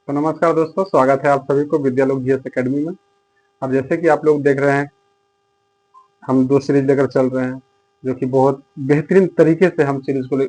तो नमस्कार दोस्तों, स्वागत है आप सभी को विद्यालोक जीएस एकेडमी में। अब जैसे कि आप लोग देख रहे हैं, हम दो सीरीज लेकर चल रहे हैं, जो कि बहुत बेहतरीन तरीके से हम सीरीज को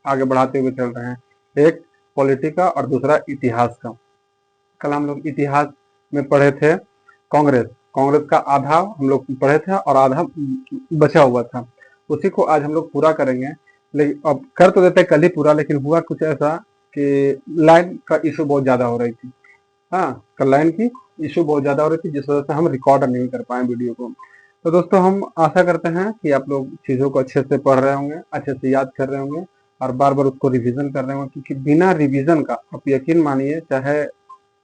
आगे बढ़ाते हुए चल रहे हैं। एक पॉलिटी का और दूसरा इतिहास का। कल हम लोग इतिहास में पढ़े थे कांग्रेस कांग्रेस का आधा हम लोग पढ़े थे और आधा बचा हुआ था। उसी को आज हम लोग पूरा करेंगे। लेकिन अब कर तो देते कल ही पूरा, लेकिन हुआ कुछ ऐसा कि लाइन का इशू बहुत ज्यादा हो रही थी। हाँ, कल लाइन की इशू बहुत ज्यादा हो रही थी, जिस वजह से हम रिकॉर्ड नहीं कर पाए वीडियो को। तो दोस्तों, हम आशा करते हैं कि आप लोग चीजों को अच्छे से पढ़ रहे होंगे, अच्छे से याद कर रहे होंगे और बार बार उसको रिवीजन कर रहे होंगे, क्योंकि बिना रिवीजन का आप यकीन मानिए, चाहे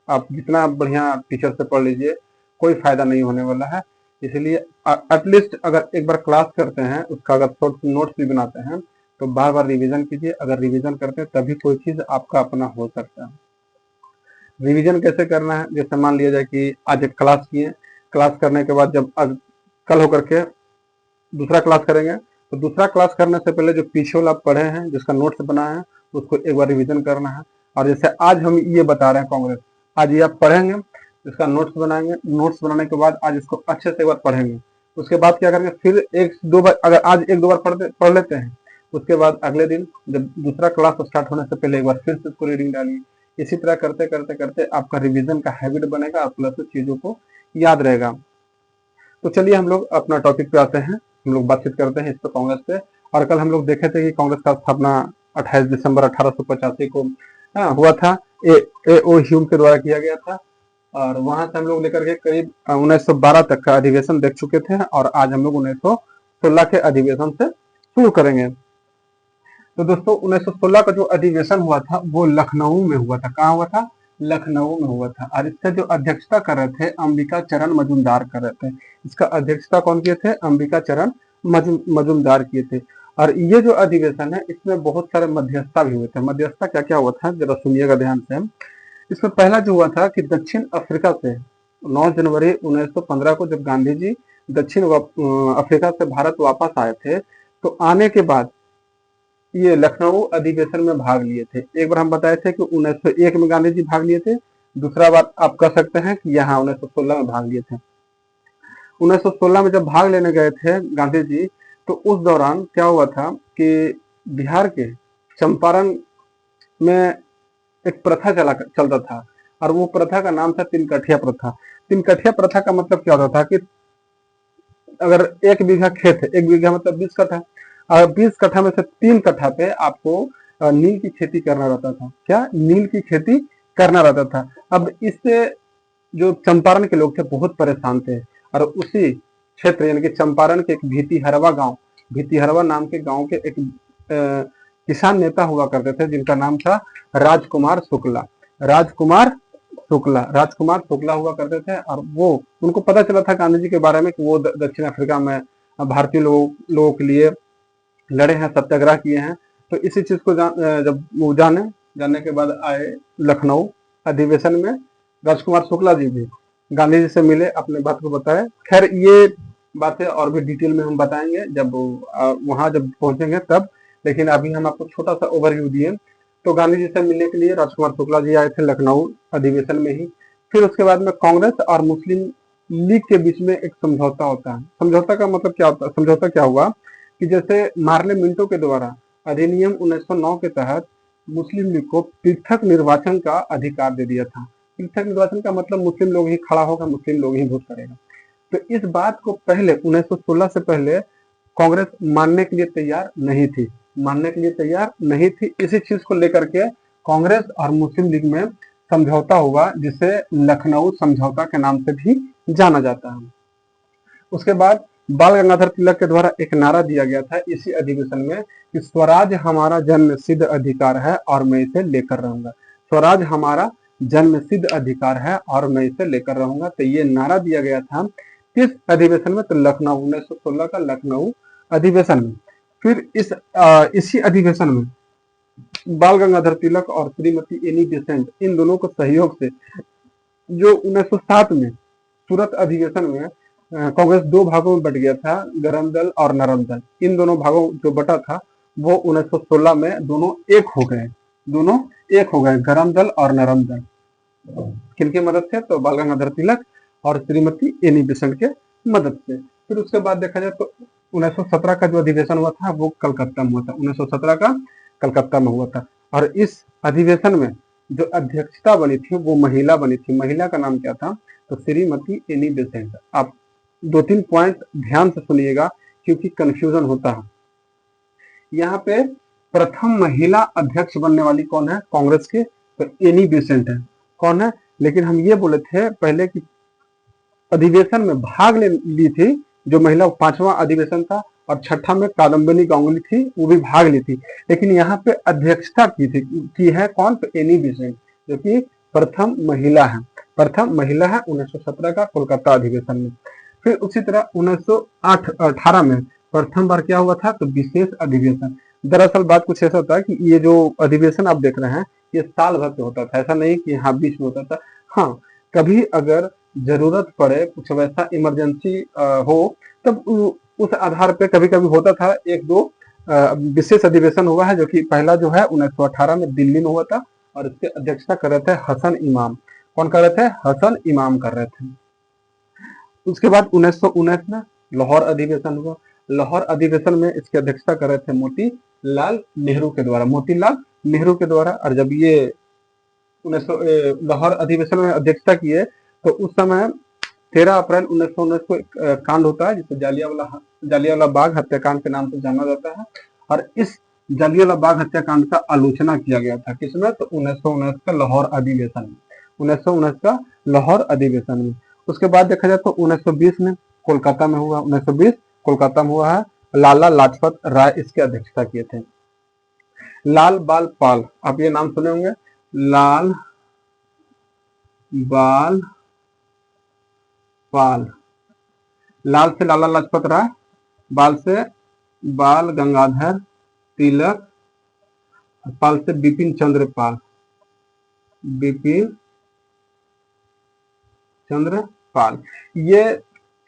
आप जितना बढ़िया टीचर से पढ़ लीजिए, कोई फायदा नहीं होने वाला है। इसलिए एटलीस्ट अगर एक बार क्लास करते हैं, उसका अगर शॉर्ट नोट्स भी बनाते हैं, तो बार बार रिवीजन कीजिए। अगर रिवीजन करते हैं तभी कोई चीज आपका अपना हो सकता है। रिवीजन कैसे करना है? जैसे मान लिया जाए कि आज एक क्लास किए, क्लास करने के बाद जब कल होकर के दूसरा क्लास करेंगे, तो दूसरा क्लास करने से पहले जो पीछे वाला पढ़े हैं, जिसका नोट्स बना है, उसको एक बार रिवीजन करना है। और जैसे आज हम ये बता रहे हैं कांग्रेस, आज ये आप पढ़ेंगे, इसका नोट्स बनाएंगे, नोट्स बनाने के बाद आज इसको अच्छे से एक बार पढ़ेंगे। उसके बाद क्या करेंगे, फिर एक दो बार, अगर आज एक दो बार पढ़ लेते हैं, उसके बाद अगले दिन जब दूसरा क्लास स्टार्ट होने से पहले एक बार फिर से इसको रीडिंग डालिए। इसी तरह करते करते करते आपका रिवीजन का हैबिट बनेगा और प्लस चीजों को याद रहेगा। तो चलिए हम लोग अपना टॉपिक पे आते हैं, हम लोग बातचीत करते हैं इस पे, कांग्रेस पे। और कल हम लोग देखे थे कि कांग्रेस का स्थापना 28 दिसंबर 1885 को हुआ था। ए ओ ह्यूम के द्वारा किया गया था। और वहां से हम लोग लेकर के करीब 1912 तक का अधिवेशन देख चुके थे, और आज हम लोग 1916 के अधिवेशन से शुरू करेंगे। तो दोस्तों, 1916 का जो अधिवेशन हुआ था वो लखनऊ में हुआ था। कहाँ हुआ था? लखनऊ में हुआ था। और इससे जो अध्यक्षता कर रहे थे, अंबिका चरण मजूमदार कर रहे थे। इसका अध्यक्षता कौन किए थे? अंबिका चरण मजूमदार किए थे। और ये जो अधिवेशन है, इसमें बहुत सारे मध्यस्थता भी हुए थे। मध्यस्थता क्या क्या हुआ था, जरा सुनिएगा ध्यान से। इसमें पहला जो हुआ था कि दक्षिण अफ्रीका से 9 जनवरी 1915 को जब गांधी जी दक्षिण अफ्रीका से भारत वापस आए थे, तो आने के बाद ये लखनऊ अधिवेशन में भाग लिए थे। एक बार हम बताए थे कि 1901 में गांधी जी भाग लिए थे, दूसरा बार आप कह सकते हैं कि यहाँ 1916 में भाग लिए थे। 1916 में जब भाग लेने गए थे गांधी जी, तो उस दौरान क्या हुआ था कि बिहार के चंपारण में एक प्रथा चलता था, और वो प्रथा का नाम था तिनकठिया प्रथा। तिनकठिया प्रथा का मतलब क्या होता था कि अगर 1 बीघा खेत है, 1 बीघा मतलब 20 कट्ठा, और 20 कट्ठा में से 3 कट्ठा पे आपको नील की खेती करना रहता था। क्या? नील की खेती करना रहता था। अब इससे जो चंपारण के लोग थे बहुत परेशान थे, और उसी क्षेत्र यानी कि चंपारण के एक भीतिहरवा नाम के गांव के एक किसान नेता हुआ करते थे, जिनका नाम था राजकुमार शुक्ला। राजकुमार शुक्ला हुआ करते थे, और वो उनको पता चला था गांधी जी के बारे में कि वो दक्षिण अफ्रीका में भारतीय लोगों के लिए लड़े हैं, सत्याग्रह किए हैं। तो इसी चीज को जब वो जानने के बाद आए लखनऊ अधिवेशन में, राजकुमार शुक्ला जी भी गांधी जी से मिले, अपने बात को बताए। खैर, ये बातें और भी डिटेल में हम बताएंगे जब वहां जब पहुंचेंगे तब। लेकिन अभी हम आपको छोटा सा ओवरव्यू दिए। तो गांधी जी से मिलने के लिए राजकुमार शुक्ला जी आए थे लखनऊ अधिवेशन में ही। फिर उसके बाद में कांग्रेस और मुस्लिम लीग के बीच में एक समझौता होता है। समझौता का मतलब क्या होता है? समझौता क्या हुआ कि जैसे मार्ले मिंटो के द्वारा अधिनियम 1909 के तहत मुस्लिम लीग को पृथक निर्वाचन का अधिकार दे दिया था। पृथक निर्वाचन का मतलब मुस्लिम लोग ही खड़ा होगा, मुस्लिम लोग ही वोट करेगा। तो इस बात को पहले 1916 से पहले कांग्रेस मानने के लिए तैयार नहीं थी। इसी चीज को लेकर के कांग्रेस और मुस्लिम लीग में समझौता हुआ, जिसे लखनऊ समझौता के नाम से भी जाना जाता है। उसके बाद बाल गंगाधर तिलक के द्वारा एक नारा दिया गया था इसी अधिवेशन में कि स्वराज हमारा जन्म सिद्ध अधिकार है और मैं इसे लेकर रहूंगा। स्वराज हमारा जन्म सिद्ध अधिकार है और मैं इसे लेकर रहूंगा। तो ये नारा दिया गया था किस अधिवेशन में? तो लखनऊ, 1916 का लखनऊ अधिवेशन में। फिर इसी अधिवेशन में बाल गंगाधर तिलक और श्रीमती एनी बेसेंट, इन दोनों को सहयोग से जो 1907 में सूरत अधिवेशन में कांग्रेस 2 भागों में बट गया था, गरम दल और नरम दल। इन दोनों भागों जो बटा था वो 1916 में दोनों एक हो गए, गरम दल और नरम दल। किनकी मदद से? तो बाल गंगाधर तिलक और श्रीमती एनी बेसेंट के मदद से। फिर उसके बाद देखा जाए तो 1917 का जो अधिवेशन हुआ था वो कलकत्ता में हुआ था। 1917 का कलकत्ता में हुआ था और इस अधिवेशन में जो अध्यक्षता बनी थी वो महिला बनी थी। महिला का नाम क्या था? तो श्रीमती एनी बेसेंट। आप 2-3 पॉइंट ध्यान से सुनिएगा क्योंकि कंफ्यूजन होता है। यहाँ पे प्रथम महिला अध्यक्ष बनने वाली कौन है कांग्रेस के? तो एनी बेसेंट है। कौन है? लेकिन हम ये बोले थे पहले कि अधिवेशन में भाग ली थी जो महिला, 5वां अधिवेशन था और 6ठा में कादम्बिनी गांगुली थी, वो भी भाग ली थी। लेकिन यहाँ पे अध्यक्षता की है कौन? तो एनी बेसेंट, जो कि प्रथम महिला है। प्रथम महिला है 1917 का कोलकाता अधिवेशन में। फिर उसी तरह 1918 में प्रथम बार क्या हुआ था? तो विशेष अधिवेशन। दरअसल बात कुछ ऐसा होता है कि ये जो अधिवेशन आप देख रहे हैं ये साल भर पे होता था, ऐसा नहीं कि हाँ बीच में होता था। हाँ, कभी अगर जरूरत पड़े, कुछ वैसा इमरजेंसी हो, तब उस आधार पे कभी कभी होता था। 1-2 विशेष अधिवेशन हुआ है, जो कि पहला जो है 1918 में दिल्ली में हुआ था और इसके अध्यक्षता कर रहे थे हसन इमाम। कौन कर रहे थे? हसन इमाम कर रहे थे। उसके बाद 1919 में लाहौर अधिवेशन हुआ। लाहौर अधिवेशन में इसकी अध्यक्षता कर रहे थे मोतीलाल नेहरू के द्वारा। मोतीलाल नेहरू के द्वारा। और जब ये 19 लाहौर अधिवेशन में अध्यक्षता किए तो उस समय 13 अप्रैल 1919 को एक कांड होता है जिसे जालियांवाला बाग हत्याकांड के नाम से जाना जाता है। और इस जालियांवाला बाग हत्याकांड का आलोचना किया गया था किसमें? तो 1919 का लाहौर अधिवेशन में। 1919 का लाहौर अधिवेशन में। उसके बाद देखा जाए तो 1920 में कोलकाता में हुआ। 1920 कोलकाता में हुआ है। लाला लाजपत राय इसके अध्यक्षता किए थे। लाल बाल पाल, आप ये नाम सुने होंगे। लाल बाल पाल। लाल से लाला लाजपत राय, बाल से बाल गंगाधर तिलक, पाल से बिपिन चंद्र पाल। बिपिन चंद्र पाल। ये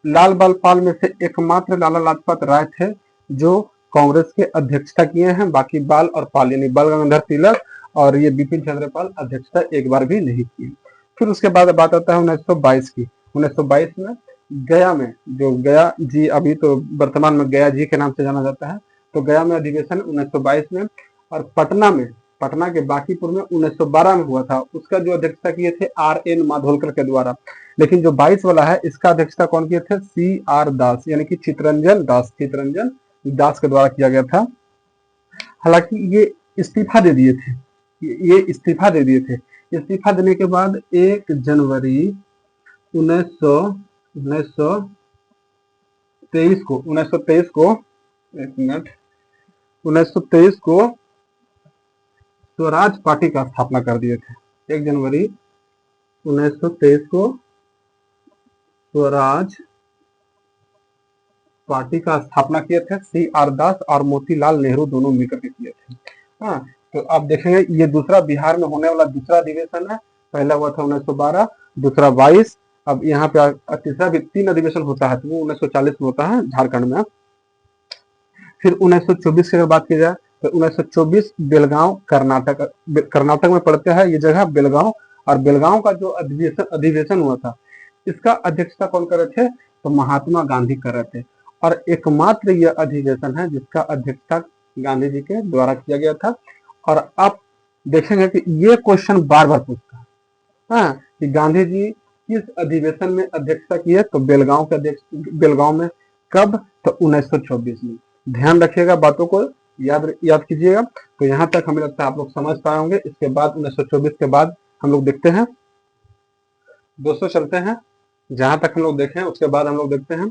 लाल बाल पाल में से एकमात्र लाला लाजपत राय थे जो कांग्रेस के अध्यक्षता किए हैं। बाकी बाल और पाल यानी बाल गंगाधर तिलक और ये बिपिन चंद्र पाल अध्यक्षता एक बार भी नहीं की। फिर उसके बाद बात आता है 1922 की। 1922 में गया में, जो गया जी अभी तो वर्तमान में गया जी के नाम से जाना जाता है, तो गया में अधिवेशन 1922 में। और पटना में, पटना के बांकीपुर में 1912 में हुआ था। उसका जो अध्यक्षता किए थे RN माधोलकर के द्वारा। लेकिन जो 22 वाला है इसका अध्यक्षता कौन किए थे? CR दास यानी कि चितरंजन दास के द्वारा किया गया था। हालांकि ये इस्तीफा दे दिए थे। ये इस्तीफा दे दिए थे। इस्तीफा देने के बाद 1 जनवरी 1923 को 1923 को स्वराज पार्टी का स्थापना कर दिए थे। 1 जनवरी 1923 को स्वराज पार्टी का स्थापना किए थे CR दास और मोतीलाल नेहरू दोनों मिलकर के किए थे। हाँ, तो आप देखेंगे ये दूसरा बिहार में होने वाला दूसरा अधिवेशन है। पहला हुआ था 1912, दूसरा 22। अब यहाँ पे तीसरा भी 3 अधिवेशन होता है, तो वो 1940 में होता है झारखंड में। फिर 1924 की अगर बात की जाए तो 1924 बेलगांव कर्नाटक में पड़ते हैं ये जगह बेलगांव। और बेलगांव का जो अधिवेशन हुआ था इसका अध्यक्षता कौन कर रहे थे? तो महात्मा गांधी कर रहे थे। और एकमात्र यह अधिवेशन है जिसका अध्यक्षता गांधी जी के द्वारा किया गया था। और आप देखेंगे कि ये क्वेश्चन बार बार पूछता है, हाँ, कि गांधी जी किस अधिवेशन में अध्यक्षता की है? तो बेलगांव के बेलगांव में। कब? तो 1924 में। ध्यान रखिएगा, बातों को याद कीजिएगा। तो यहाँ तक हमें लगता है आप लोग समझ पाए होंगे। इसके बाद 1924 के बाद हम लोग देखते हैं, दोस्तों चलते हैं जहां तक हम लोग देखे हैं उसके बाद हम लोग देखते हैं।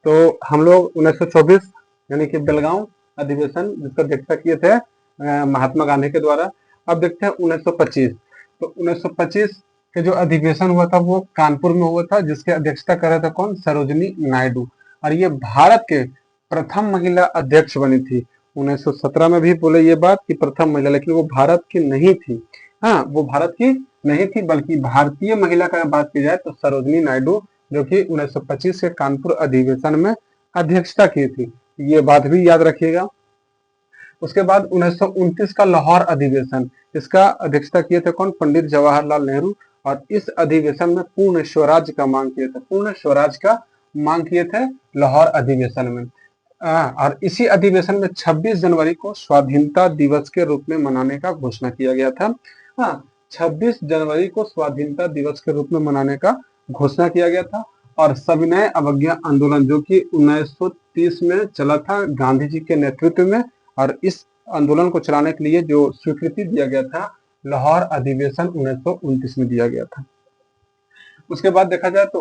तो हम लोग 1924 यानी कि बेलगांव अधिवेशन जिसका अध्यक्षता किए थे महात्मा गांधी के द्वारा। अब देखते हैं 1925। तो 1925 के जो अधिवेशन हुआ था वो कानपुर में हुआ था जिसके अध्यक्षता कर रहे थे कौन? सरोजनी नायडू। और ये भारत के प्रथम महिला अध्यक्ष बनी थी। 1917 में भी बोले ये बात कि प्रथम महिला, लेकिन वो भारत की नहीं थी। हाँ, वो भारत की नहीं थी बल्कि भारतीय महिला का बात की जाए तो सरोजनी नायडू, जो कि 1925 के कानपुर अधिवेशन में अध्यक्षता की थी। ये बात भी याद रखिएगा। उसके बाद 1929 का लाहौर अधिवेशन, इसका अध्यक्षता किए थे कौन? पंडित जवाहरलाल नेहरू। और इस अधिवेशन में पूर्ण स्वराज का मांग किए थे, पूर्ण स्वराज का मांग किए थे लाहौर अधिवेशन में। और इसी अधिवेशन में 26 जनवरी को स्वाधीनता दिवस के रूप में मनाने का घोषणा किया गया था। हाँ, 26 जनवरी को स्वाधीनता दिवस के रूप में मनाने का घोषणा किया गया था। और सविनय अवज्ञा आंदोलन जो कि 1930 में चला था गांधी जी के नेतृत्व में, और इस आंदोलन को चलाने के लिए जो स्वीकृति दिया गया था लाहौर अधिवेशन 1929 में दिया गया था। उसके बाद देखा जाए तो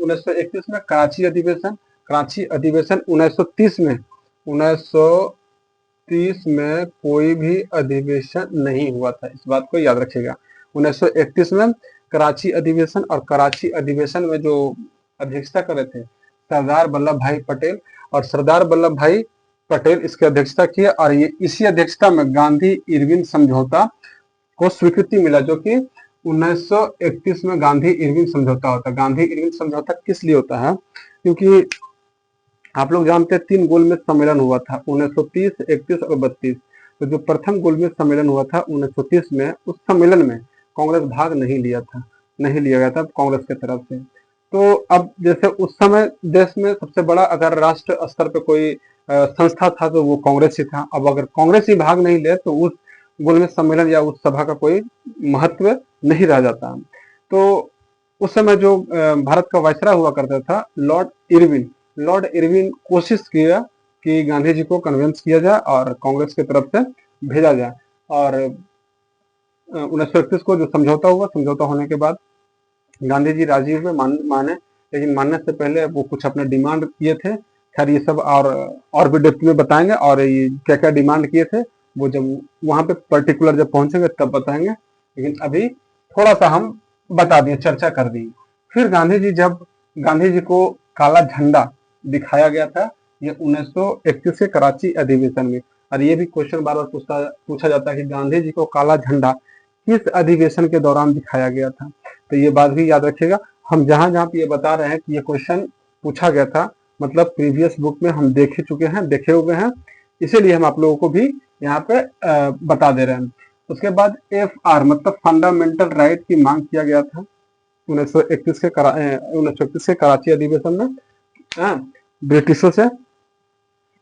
1931 में कराची अधिवेशन, कराची अधिवेशन 1930 में 1930 में कोई भी अधिवेशन नहीं हुआ था, इस बात को याद रखिएगा। 1931 में कराची अधिवेशन, और कराची अधिवेशन में जो अध्यक्षता कर रहे थे सरदार वल्लभ भाई पटेल, और सरदार वल्लभ भाई पटेल इसकी अध्यक्षता किए। और ये इसी अध्यक्षता में गांधी इरविन समझौता को स्वीकृति मिला, जो कि 1931 में गांधी इरविन समझौता होता है। गांधी इरविन समझौता किस लिए होता है? क्योंकि आप लोग जानते हैं 3 गोलमेज सम्मेलन हुआ था 1930, 31 और 32। तो जो प्रथम गोलमेज सम्मेलन हुआ था 1930 में, उस सम्मेलन में कांग्रेस भाग नहीं लिया गया था कांग्रेस की तरफ से। तो अब जैसे उस समय देश में सबसे बड़ा अगर राष्ट्र स्तर पे कोई संस्था था तो वो कांग्रेस ही था। अब अगर कांग्रेस ही भाग नहीं ले तो उस गोलमेज सम्मेलन या उस सभा का कोई महत्व नहीं रह जाता। तो उस समय जो भारत का वायसराय हुआ करता था लॉर्ड इरविन कोशिश किया कि गांधी जी को कन्विंस किया जाए और कांग्रेस की तरफ से भेजा जाए। और 1931 को जो समझौता हुआ, समझौता होने के बाद गांधी जी राजी हुए, माने, लेकिन मानने से पहले वो कुछ अपने डिमांड किए थे। खैर ये सब और भी डेप्थ में बताएंगे, और ये क्या क्या डिमांड किए थे वो जब वहां पे पर्टिकुलर जब पहुंचेंगे तब बताएंगे, लेकिन अभी थोड़ा सा हम बता दिए, चर्चा कर दी। फिर गांधी जी को काला झंडा दिखाया गया था, ये 1931 के कराची अधिवेशन में। और ये भी क्वेश्चन बार बार पूछा जाता है कि गांधी जी को काला झंडा किस अधिवेशन के दौरान दिखाया गया था, तो ये बात भी याद रखिएगा। हम जहां जहां पे ये बता रहे हैं कि ये क्वेश्चन पूछा गया था, मतलब प्रीवियस बुक में हम देखे हुए हैं, इसीलिए हम आप लोगों को भी यहाँ पे बता दे रहे हैं। उसके बाद FR मतलब फंडामेंटल राइट की मांग किया गया था 1931 के कराची अधिवेशन में ब्रिटिशों से।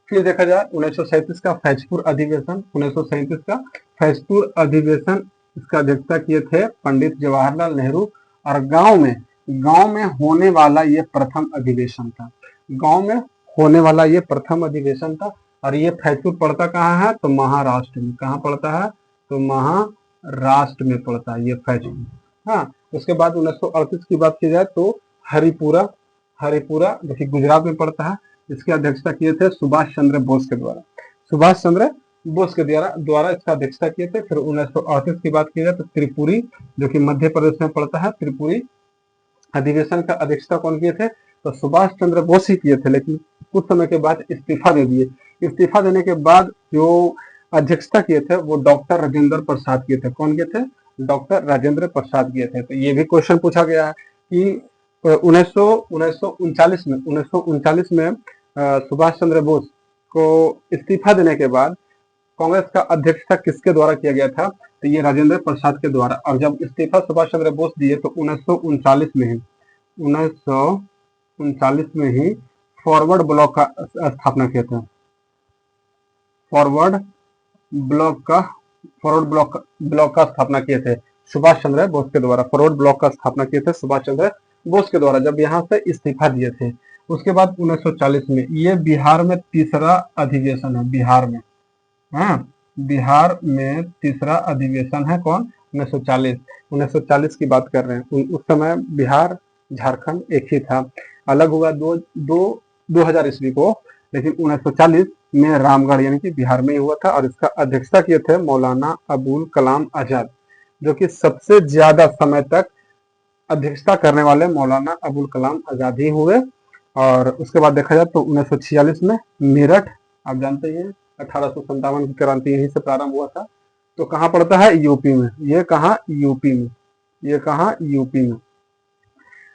फिर देखा जाए 1937 का फैजपुर अधिवेशन, 1937 का फैजपुर अधिवेशन, इसका अध्यक्षता किए थे पंडित जवाहरलाल नेहरू। और गांव में होने वाला ये प्रथम अधिवेशन था, गांव में होने वाला ये प्रथम अधिवेशन था। और ये फैजपुर पड़ता कहाँ है? तो महाराष्ट्र में। कहाँ पड़ता है? तो महाराष्ट्र में पड़ता है ये फैजपुर। हाँ, उसके बाद 1938 की बात की जाए तो हरिपुरा जो कि गुजरात में पड़ता है, इसकी अध्यक्षता किए थे सुभाष चंद्र बोस के द्वारा इसका अध्यक्षता किए थे। फिर 1938 की बात की जाए तो त्रिपुरी जो कि मध्य प्रदेश में पड़ता है, त्रिपुरी अधिवेशन का अध्यक्षता कौन किए थे? तो सुभाष चंद्र बोस ही किए थे, लेकिन कुछ समय के बाद इस्तीफा दे दिए। इस्तीफा देने के बाद जो अध्यक्षता किए थे वो डॉक्टर राजेंद्र प्रसाद किए थे। कौन किए थे? डॉक्टर राजेंद्र प्रसाद किए थे। तो ये भी क्वेश्चन पूछा गया है कि 1939 में सुभाष चंद्र बोस को इस्तीफा देने के बाद कांग्रेस का अध्यक्षता किसके द्वारा किया गया था? तो ये राजेंद्र प्रसाद के द्वारा। और जब इस्तीफा सुभाष चंद्र बोस दिए तो 1939 में ही फॉरवर्ड ब्लॉक का स्थापना किया था। फॉरवर्ड ब्लॉक का स्थापना किए थे सुभाष चंद्र बोस के द्वारा। फॉरवर्ड ब्लॉक का स्थापना किए थे सुभाष चंद्र बोस के द्वारा, जब यहाँ से इस्तीफा दिए थे। उसके बाद 1940 में ये बिहार में तीसरा अधिवेशन है। बिहार में तीसरा अधिवेशन है। कौन? 1940 की बात कर रहे हैं। उस समय बिहार झारखंड एक ही था, अलग हुआ 2000 ईस्वी को, लेकिन 1940 में रामगढ़ यानी कि बिहार में ही हुआ था। और इसका अध्यक्षता किए थे मौलाना अबुल कलाम आजाद, जो कि सबसे ज्यादा समय तक अध्यक्षता करने वाले मौलाना अबुल कलाम आजाद ही हुए। और उसके बाद देखा जाए तो 1946 में मेरठ, आप जानते हैं 1857 की क्रांति यहीं से प्रारंभ हुआ था। तो कहाँ पड़ता है? यूपी में। ये कहाँ? यूपी में।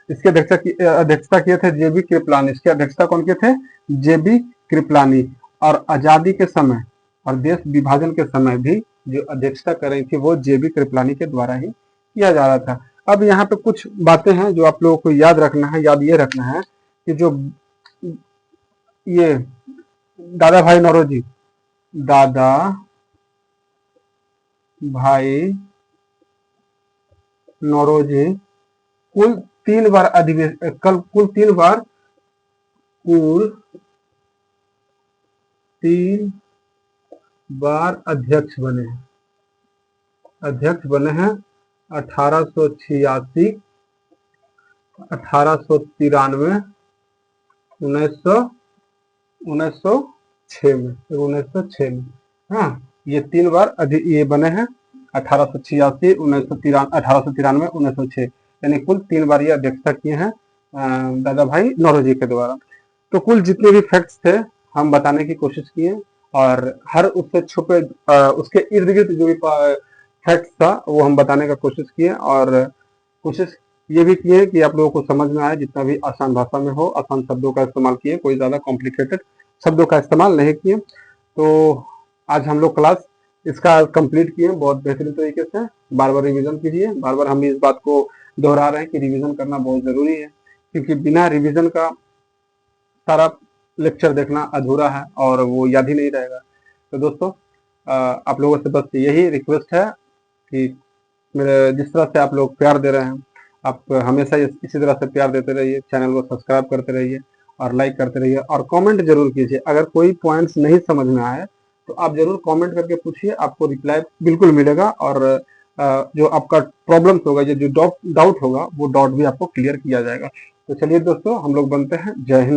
इसके अध्यक्षता किए थे जेबी कृपलानी। इसकी अध्यक्षता कौन किए थे? जेबी कृपलानी। और आजादी के समय और देश विभाजन के समय भी जो अध्यक्षता कर रही थी वो जेबी कृपलानी के द्वारा ही किया जा रहा था। अब यहाँ पे कुछ बातें हैं जो आप लोगों को याद रखना है, याद ये रखना है कि जो ये दादा भाई नौरोजी, दादा भाई नौरोजी कुल 3 बार कुल 3 बार अध्यक्ष बने हैं 1886, 1893, 1906 में। हाँ, ये 3 बार ये बने हैं 1886, 1893, 1906, यानी कुल 3 बार ये अध्यक्षता किए हैं दादा भाई नौरोजी के द्वारा। तो कुल जितने भी फैक्ट्स थे हम बताने की कोशिश किए, और हर उससे छुपे उसके इर्द गिर्द जो भी फैक्ट्स था वो हम बताने का कोशिश किए, और कोशिश ये भी किए कि आप लोगों को समझ में आए, जितना भी आसान भाषा में हो, आसान शब्दों का इस्तेमाल किए, कोई ज़्यादा कॉम्प्लिकेटेड शब्दों का इस्तेमाल नहीं किए। तो आज हम लोग क्लास इसका कंप्लीट किए बहुत बेहतरीन तरीके से। बार बार रिवीजन कीजिए, बार बार हम इस बात को दोहरा रहे हैं कि रिवीजन करना बहुत ज़रूरी है, क्योंकि बिना रिवीजन का सारा लेक्चर देखना अधूरा है और वो याद ही नहीं रहेगा। तो दोस्तों आप लोगों से बस यही रिक्वेस्ट है कि मेरे जिस तरह से आप लोग प्यार दे रहे हैं, आप हमेशा इसी तरह से प्यार देते रहिए, चैनल को सब्सक्राइब करते रहिए और लाइक करते रहिए, और कमेंट जरूर कीजिए। अगर कोई पॉइंट्स नहीं समझ में आए तो आप जरूर कमेंट करके पूछिए, आपको रिप्लाई बिल्कुल मिलेगा, और जो आपका प्रॉब्लम्स होगा, जो डाउट होगा, वो डाउट भी आपको क्लियर किया जाएगा। तो चलिए दोस्तों, हम लोग बनते हैं। जय हिंद।